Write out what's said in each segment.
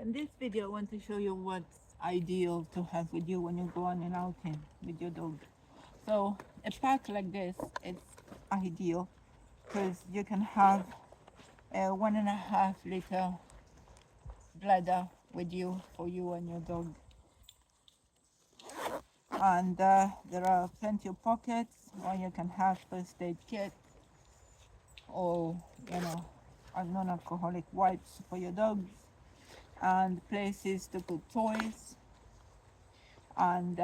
In this video, I want to show you what's ideal to have with you when you go on an outing with your dog. So a pack like this is ideal because you can have a 1.5 liter bladder with you for you and your dog. And there are plenty of pockets where you can have first aid kit or, non-alcoholic wipes for your dogs, and places to put toys, and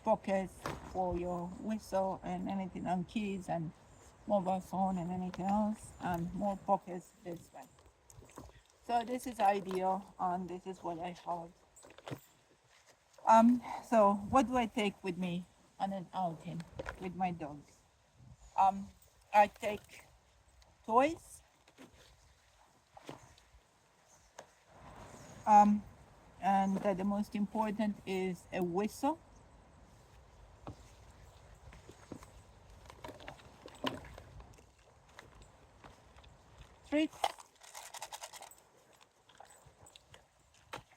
pockets for your whistle and anything, and keys and mobile phone and anything else, and more pockets this way. So this is ideal, and this is what I have. So what do I take with me on an outing with my dogs? I take toys, and the most important is a whistle, treats,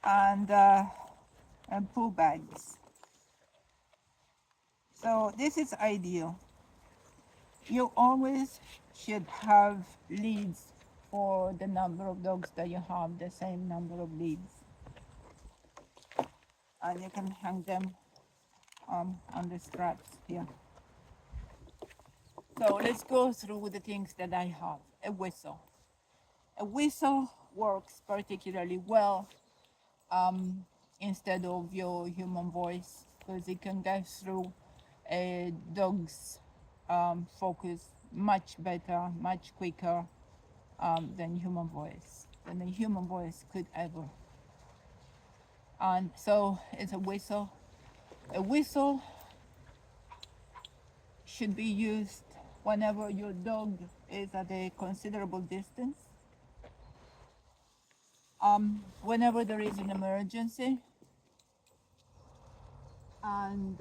and poo bags. So this is ideal. You always should have leads for the number of dogs that you have, the same number of leads. And you can hang them on the straps here. So let's go through the things that I have. A whistle. A whistle works particularly well instead of your human voice, because it can get through a dog's focus much better, much quicker than human voice could ever. And so it's a whistle. A whistle should be used whenever your dog is at a considerable distance, whenever there is an emergency, and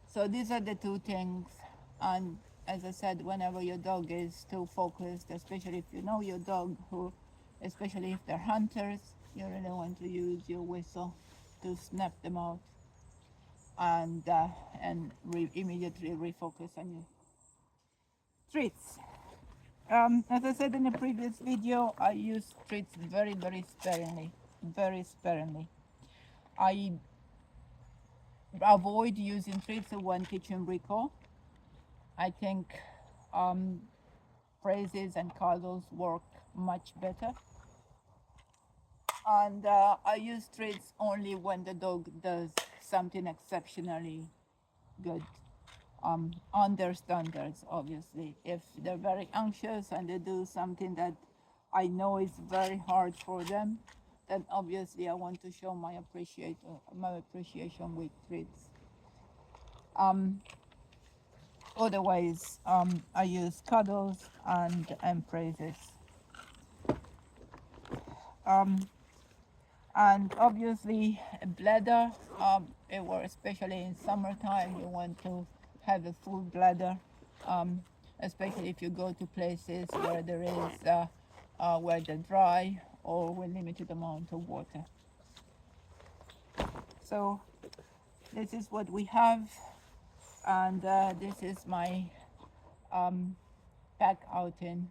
so these are the two things. And as I said, whenever your dog is too focused, especially if you know your dog, especially if they're hunters, you really want to use your whistle to snap them out and immediately refocus on your treats. As I said in the previous video, I use treats very, very sparingly, very sparingly. I avoid using treats when teaching recall. I think phrases and cuddles work much better. And I use treats only when the dog does something exceptionally good, on their standards, obviously. If they're very anxious and they do something that I know is very hard for them, then obviously I want to show my appreciation with treats. Otherwise, I use cuddles and praises. And obviously a bladder, or especially in summertime, you want to have a full bladder, especially if you go to places where there is where they're dry or with limited amount of water. So this is what we have, and this is my pack outing